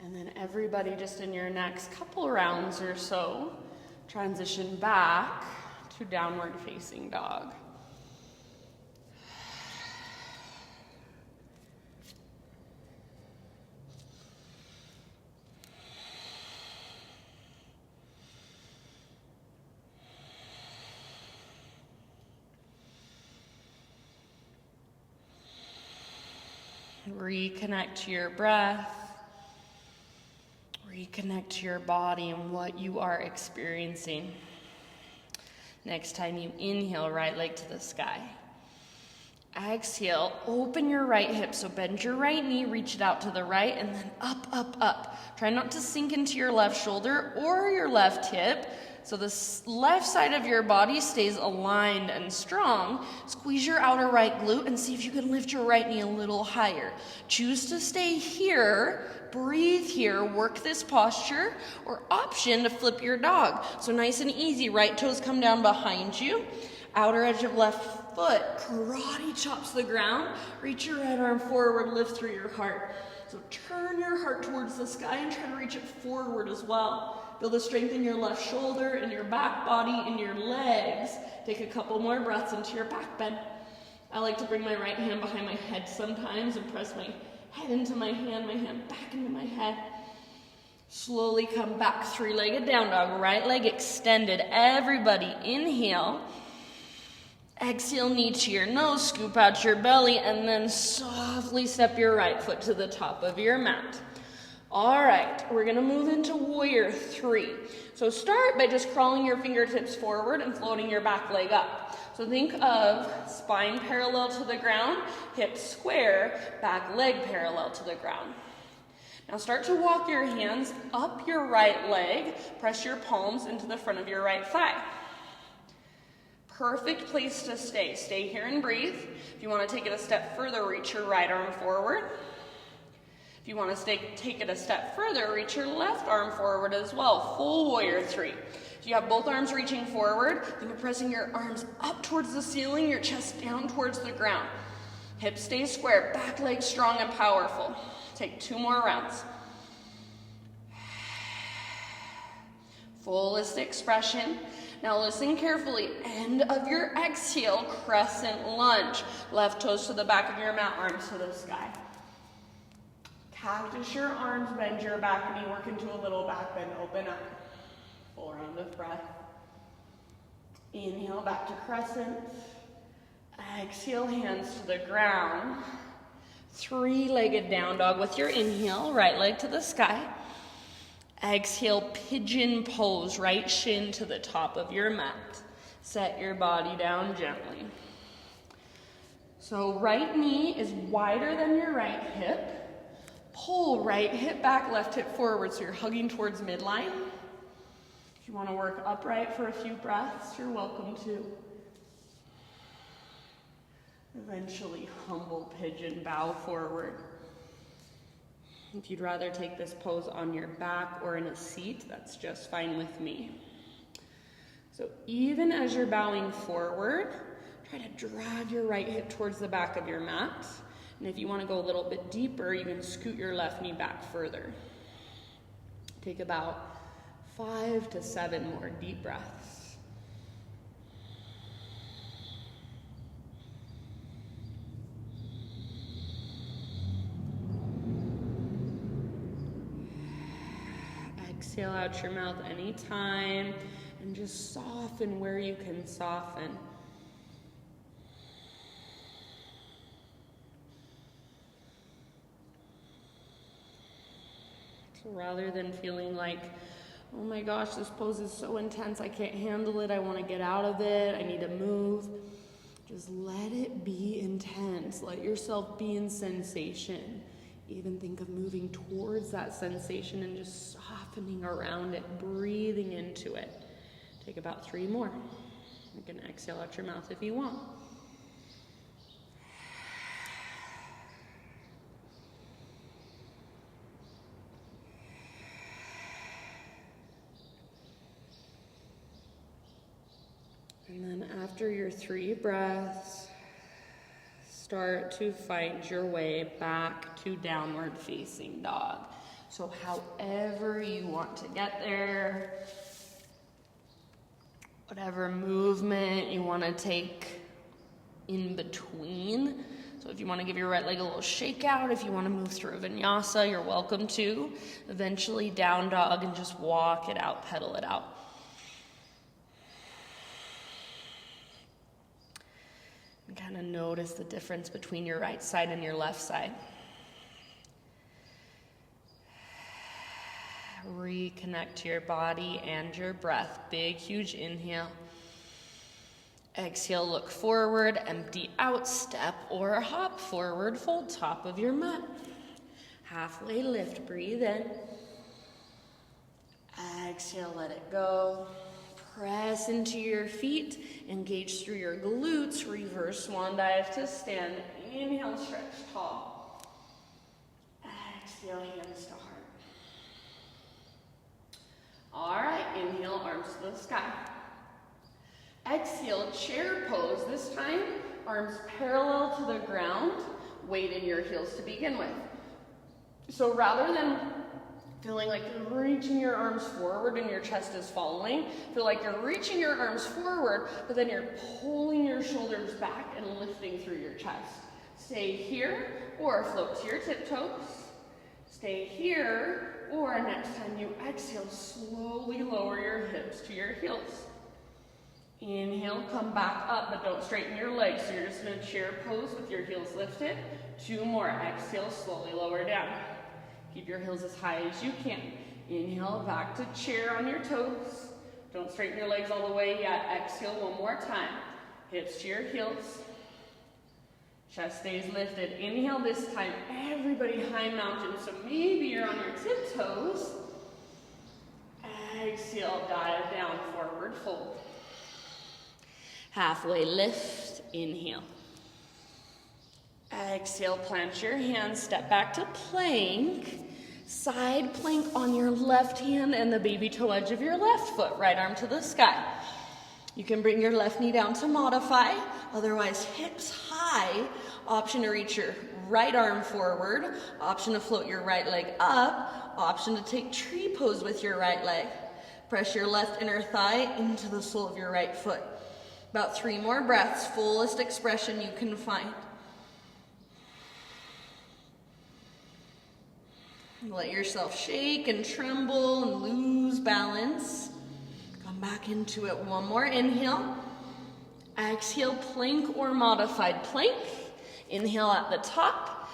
And then everybody just in your next couple rounds or so, transition back to downward facing dog. Reconnect to your breath. Reconnect to your body and what you are experiencing. Next time you inhale, right leg to the sky. Exhale, open your right hip, so bend your right knee, reach it out to the right, and then up, up, up. Try not to sink into your left shoulder or your left hip, so the left side of your body stays aligned and strong. Squeeze your outer right glute and see if you can lift your right knee a little higher. Choose to stay here, breathe here, work this posture, or option to flip your dog. So nice and easy, right toes come down behind you, outer edge of left foot, karate chops the ground, reach your right arm forward, lift through your heart. So turn your heart towards the sky and try to reach it forward as well. Build the strength in your left shoulder, in your back body, in your legs. Take a couple more breaths into your back bend. I like to bring my right hand behind my head sometimes and press my head into my hand back into my head. Slowly come back, three-legged down dog, right leg extended. Everybody inhale. Exhale, knee to your nose, scoop out your belly, and then softly step your right foot to the top of your mat. All right, we're gonna move into warrior three. So start by just crawling your fingertips forward and floating your back leg up. So think of spine parallel to the ground, hips square, back leg parallel to the ground. Now start to walk your hands up your right leg, press your palms into the front of your right thigh. Perfect place to stay. Stay here and breathe. If you want to take it a step further, reach your right arm forward. If you want to take it a step further, reach your left arm forward as well. Full warrior three. If you have both arms reaching forward, think of pressing your arms up towards the ceiling, your chest down towards the ground. Hips stay square, back leg strong and powerful. Take 2 more rounds. Fullest expression. Now listen carefully. End of your exhale, crescent lunge. Left toes to the back of your mat, arms to the sky. Cactus your arms, bend your back knee, work into a little back bend, open up. Full round of breath. Inhale back to crescent. Exhale, hands to the ground. Three-legged down dog with your inhale, right leg to the sky. Exhale, pigeon pose, right shin to the top of your mat. Set your body down gently. So right knee is wider than your right hip. Pull right hip back, left hip forward, so you're hugging towards midline. If you want to work upright for a few breaths, you're welcome to. Eventually, humble pigeon, bow forward. If you'd rather take this pose on your back or in a seat, that's just fine with me. So even as you're bowing forward, try to drag your right hip towards the back of your mat. And if you want to go a little bit deeper, you can scoot your left knee back further. Take about 5 to 7 more deep breaths. Exhale out your mouth anytime, and just soften where you can soften. So rather than feeling like, oh my gosh, this pose is so intense, I can't handle it, I want to get out of it, I need to move, just let it be intense. Let yourself be in sensation. Even think of moving towards that sensation and just softening around it, breathing into it. Take about 3 more. You can exhale out your mouth if you want. And then after your 3 breaths, start to find your way back to downward facing dog. So however you want to get there, whatever movement you want to take in between. So if you want to give your right leg a little shake out, if you want to move through a vinyasa, you're welcome to. Eventually down dog and just walk it out, pedal it out. And kind of notice the difference between your right side and your left side. Reconnect to your body and your breath. Big, huge inhale. Exhale, look forward, empty out, step or hop forward, fold top of your mat. Halfway lift, breathe in. Exhale, let it go. Press into your feet, engage through your glutes, reverse swan dive to stand. Inhale, stretch tall. Exhale, hands to heart. All right, inhale, arms to the sky. Exhale, chair pose. This time, arms parallel to the ground, weight in your heels to begin with. So rather than feeling like you're reaching your arms forward and your chest is following, feel like you're reaching your arms forward, but then you're pulling your shoulders back and lifting through your chest. Stay here or float to your tiptoes. Stay here, or next time you exhale, slowly lower your hips to your heels. Inhale, come back up, but don't straighten your legs. So you're just in a chair pose with your heels lifted. 2 more. Exhale, slowly lower down. Keep your heels as high as you can. Inhale, back to chair on your toes. Don't straighten your legs all the way yet. Exhale 1 more time. Hips to your heels. Chest stays lifted. Inhale this time, everybody high mountain. So maybe you're on your tiptoes. Exhale, dive down, forward fold. Halfway lift, inhale. Exhale, plant your hands, step back to plank. Side plank on your left hand and the baby toe edge of your left foot. Right arm to the sky. You can bring your left knee down to modify. Otherwise, hips high. Option to reach your right arm forward. Option to float your right leg up. Option to take tree pose with your right leg. Press your left inner thigh into the sole of your right foot. About 3 more breaths, fullest expression you can find. Let yourself shake and tremble and lose balance. Come back into it. 1 more inhale. Exhale, plank or modified plank. Inhale at the top.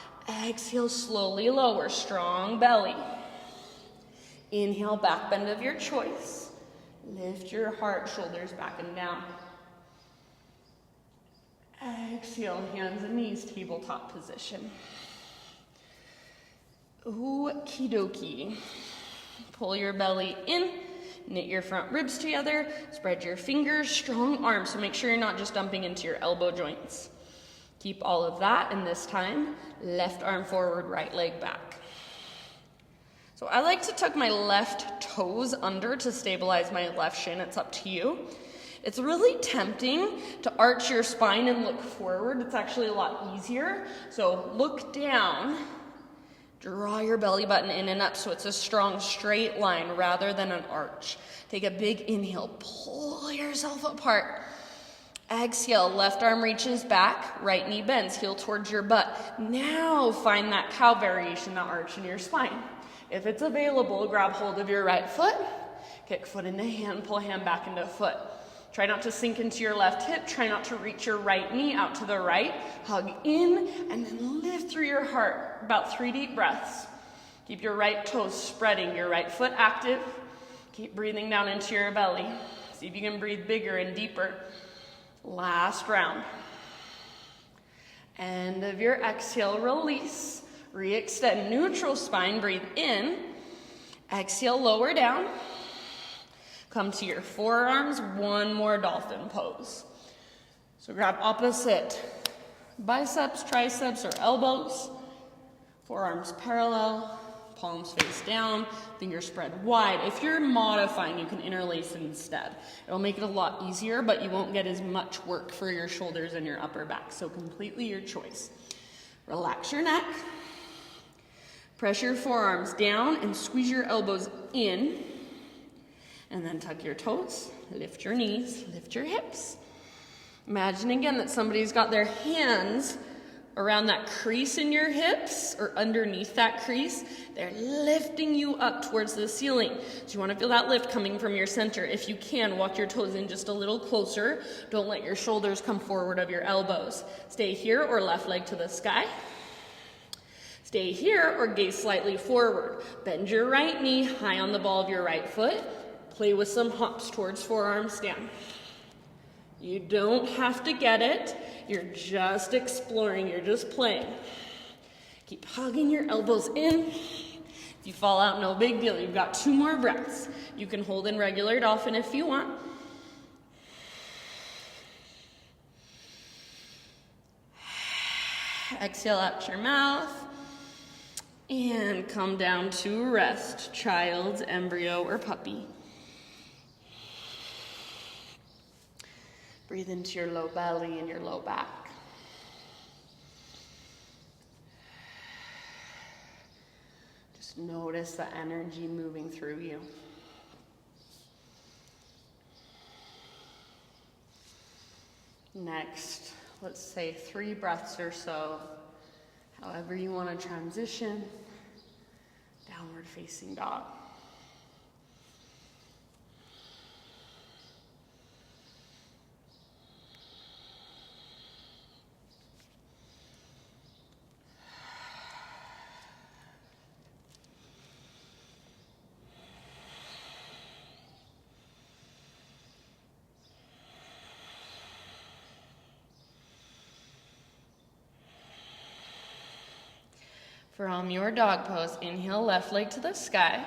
Exhale, slowly lower, strong belly. Inhale, back bend of your choice. Lift your heart, shoulders back and down. Exhale, hands and knees, tabletop position. Okie dokie. Pull your belly in, knit your front ribs together, spread your fingers, strong arms, so make sure you're not just dumping into your elbow joints. Keep all of that, and this time, left arm forward, right leg back. So I like to tuck my left toes under to stabilize my left shin. It's up to you. It's really tempting to arch your spine and look forward. It's actually a lot easier. So look down, draw your belly button in and up so it's a strong straight line rather than an arch. Take a big inhale, pull yourself apart. Exhale, left arm reaches back, right knee bends, heel towards your butt. Now find that cow variation, that arch in your spine. If it's available, grab hold of your right foot, kick foot into hand, pull hand back into foot. Try not to sink into your left hip. Try not to reach your right knee out to the right. Hug in and then lift through your heart. About 3 deep breaths. Keep your right toes spreading, your right foot active. Keep breathing down into your belly. See if you can breathe bigger and deeper. Last round. End of your exhale, release. Re-extend neutral spine, breathe in. Exhale, lower down. Come to your forearms, 1 more dolphin pose. So grab opposite biceps, triceps, or elbows. Forearms parallel, palms face down, fingers spread wide. If you're modifying, you can interlace instead. It'll make it a lot easier, but you won't get as much work for your shoulders and your upper back. So completely your choice. Relax your neck. Press your forearms down and squeeze your elbows in. And then tuck your toes, lift your knees, lift your hips. Imagine again that somebody's got their hands around that crease in your hips or underneath that crease. They're lifting you up towards the ceiling. So you want to feel that lift coming from your center. If you can, walk your toes in just a little closer. Don't let your shoulders come forward of your elbows. Stay here or left leg to the sky. Stay here or gaze slightly forward. Bend your right knee high on the ball of your right foot. Play with some hops towards forearm stand. You don't have to get it. You're just exploring. You're just playing. Keep hugging your elbows in. If you fall out, no big deal. You've got 2 more breaths. You can hold in regular dolphin if you want. Exhale out your mouth. And come down to rest, child, embryo, or puppy. Breathe into your low belly and your low back. Just notice the energy moving through you. Next, let's say 3 breaths or so. However you want to transition, downward facing dog. From your dog pose, inhale left leg to the sky,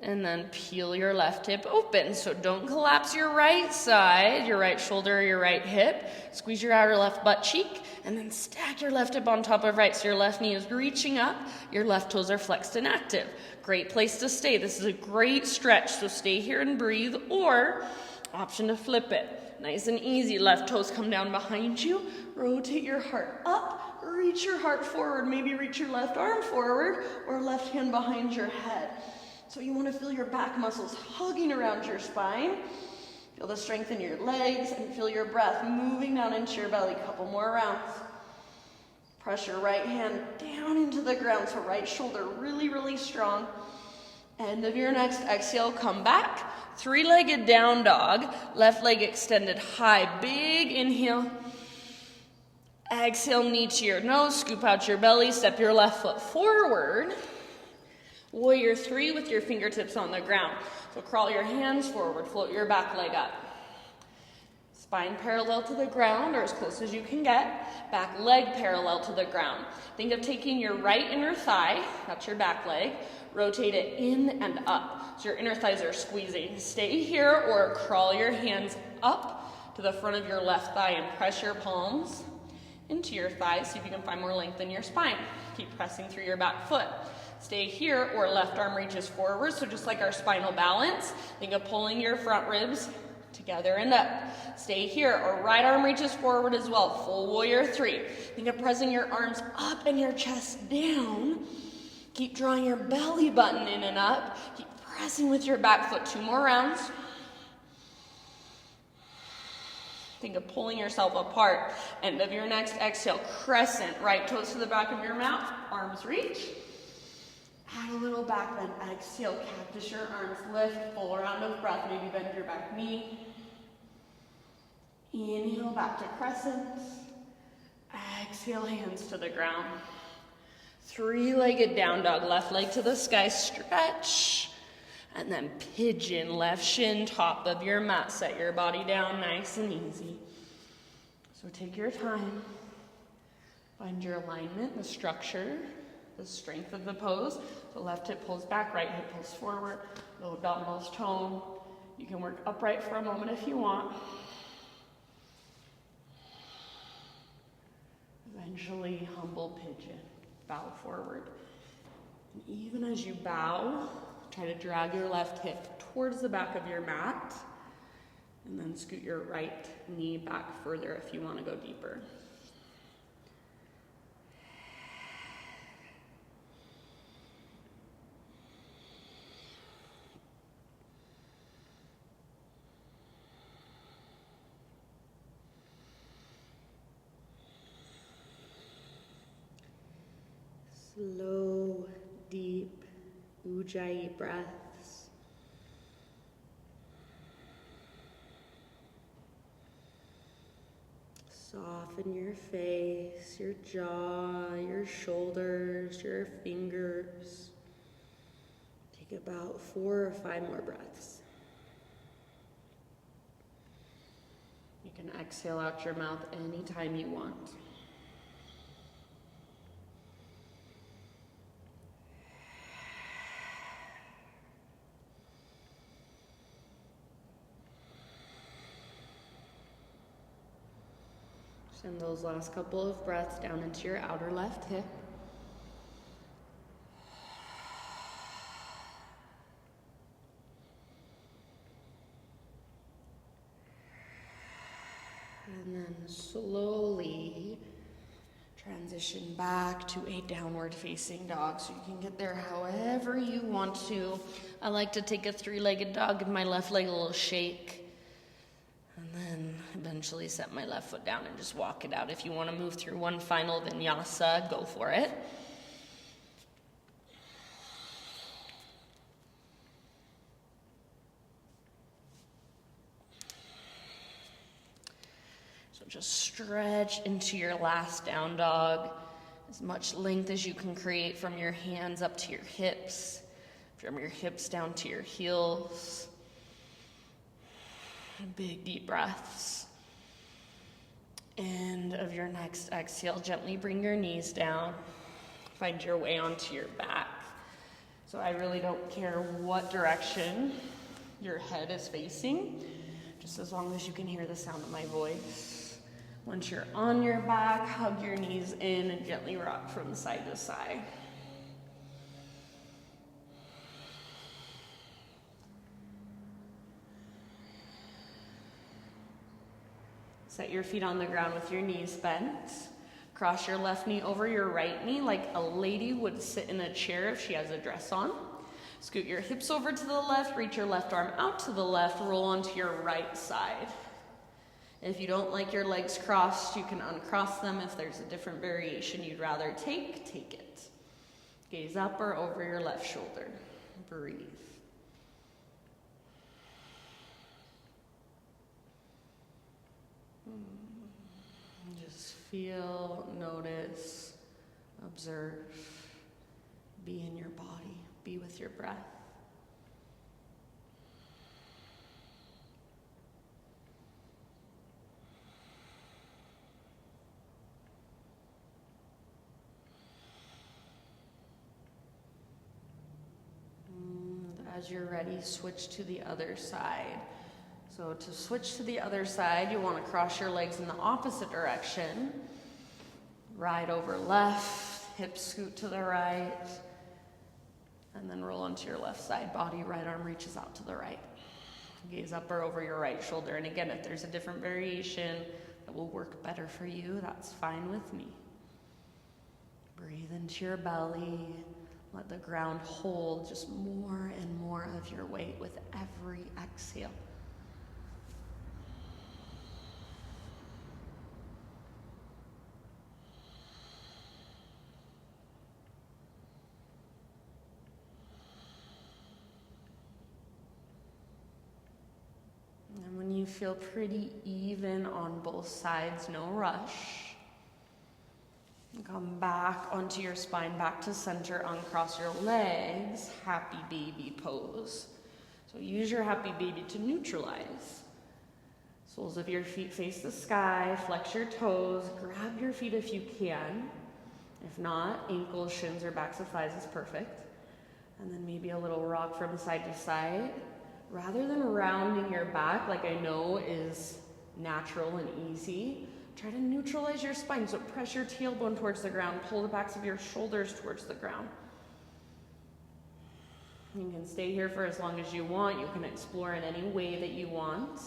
and then peel your left hip open. So don't collapse your right side, your right shoulder, or your right hip. Squeeze your outer left butt cheek, and then stack your left hip on top of right, so your left knee is reaching up, your left toes are flexed and active. Great place to stay. This is a great stretch, so stay here and breathe, or option to flip it. Nice and easy. Left toes come down behind you. Rotate your heart up. Reach your heart forward. Maybe reach your left arm forward or left hand behind your head. So you want to feel your back muscles hugging around your spine. Feel the strength in your legs and feel your breath moving down into your belly. Couple more rounds. Press your right hand down into the ground. So right shoulder really, really strong. End of your next exhale, come back. 3-legged down dog. Left leg extended high. Big inhale. Exhale, knee to your nose. Scoop out your belly. Step your left foot forward. Warrior 3 with your fingertips on the ground. So crawl your hands forward. Float your back leg up. Spine parallel to the ground or as close as you can get. Back leg parallel to the ground. Think of taking your right inner thigh, that's your back leg, rotate it in and up. So your inner thighs are squeezing. Stay here or crawl your hands up to the front of your left thigh and press your palms into your thighs. See if you can find more length in your spine. Keep pressing through your back foot. Stay here or left arm reaches forward. So just like our spinal balance, think of pulling your front ribs together and up. Stay here or right arm reaches forward as well. Full warrior 3. Think of pressing your arms up and your chest down. Keep drawing your belly button in and up. Keep pressing with your back foot. 2 more rounds. Think of pulling yourself apart. End of your next exhale, crescent. Right toes to the back of your mouth. Arms reach. Add a little back bend. Exhale, cactus your arms. Lift, full round of breath. Maybe bend your back knee. Inhale, back to crescent. Exhale, hands to the ground. 3-legged down dog. Left leg to the sky, stretch. And then pigeon, left shin, top of your mat. Set your body down nice and easy. So take your time. Find your alignment, the structure, the strength of the pose. The left hip pulls back, right hip pulls forward. Low dumbbells tone. You can work upright for a moment if you want. Eventually, humble pigeon. Bow forward. And even as you bow, try to drag your left hip towards the back of your mat. And then scoot your right knee back further if you want to go deeper. Slow, deep Ujjayi breaths. Soften your face, your jaw, your shoulders, your fingers. Take about 4 or 5 more breaths. You can exhale out your mouth anytime you want. Send those last couple of breaths down into your outer left hip. And then slowly transition back to a downward facing dog. So you can get there however you want to. I like to take a 3-legged dog, give my left leg a little shake. And then eventually set my left foot down and just walk it out. If you want to move through one final vinyasa, go for it. So just stretch into your last down dog. As much length as you can create from your hands up to your hips, from your hips down to your heels. Big deep breaths. End of your next exhale, gently bring your knees down. Find your way onto your back. So I really don't care what direction your head is facing, just as long as you can hear the sound of my voice. Once you're on your back, hug your knees in and gently rock from side to side. Set your feet on the ground with your knees bent. Cross your left knee over your right knee like a lady would sit in a chair if she has a dress on. Scoot your hips over to the left, reach your left arm out to the left, roll onto your right side. If you don't like your legs crossed, you can uncross them. If there's a different variation you'd rather take it. Gaze up or over your left shoulder. Breathe. Just feel, notice, observe, be in your body, be with your breath. As you're ready, switch to the other side. So to switch to the other side, you want to cross your legs in the opposite direction. Right over left, hips scoot to the right, and then roll onto your left side body. Right arm reaches out to the right. Gaze up or over your right shoulder. And again, if there's a different variation that will work better for you, that's fine with me. Breathe into your belly. Let the ground hold just more and more of your weight with every exhale. And when you feel pretty even on both sides, no rush. Come back onto your spine, back to center, uncross your legs, happy baby pose. So use your happy baby to neutralize. Soles of your feet face the sky, flex your toes, grab your feet if you can. If not, ankles, shins, or backs of thighs is perfect. And then maybe a little rock from side to side. Rather than rounding your back, like I know is natural and easy, try to neutralize your spine. So press your tailbone towards the ground. Pull the backs of your shoulders towards the ground. You can stay here for as long as you want. You can explore in any way that you want.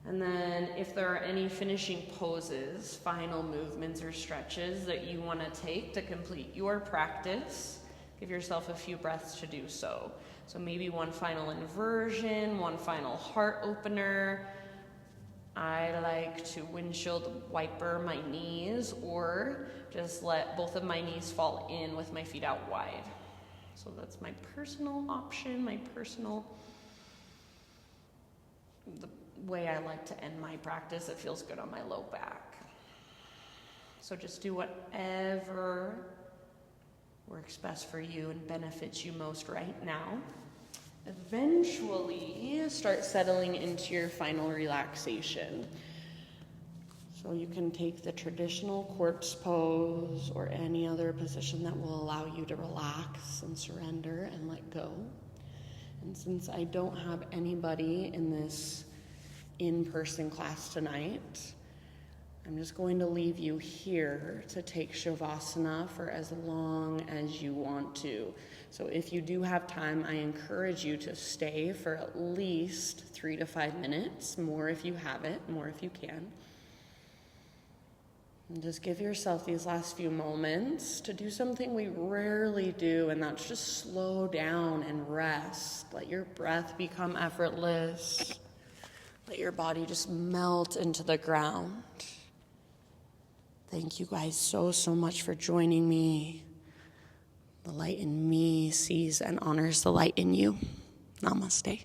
And then if there are any finishing poses, final movements or stretches that you want to take to complete your practice, give yourself a few breaths to do so. So maybe one final inversion, one final heart opener. I like to windshield wiper my knees or just let both of my knees fall in with my feet out wide. So that's my personal option, the way I like to end my practice. It feels good on my low back. So just do whatever works best for you and benefits you most right now. Eventually, start settling into your final relaxation. So you can take the traditional corpse pose or any other position that will allow you to relax and surrender and let go. And since I don't have anybody in this in-person class tonight, I'm just going to leave you here to take Shavasana for as long as you want to. So if you do have time, I encourage you to stay for at least 3 to 5 minutes, more if you have it, more if you can. And just give yourself these last few moments to do something we rarely do, and that's just slow down and rest. Let your breath become effortless. Let your body just melt into the ground. Thank you guys so much for joining me. The light in me sees and honors the light in you. Namaste.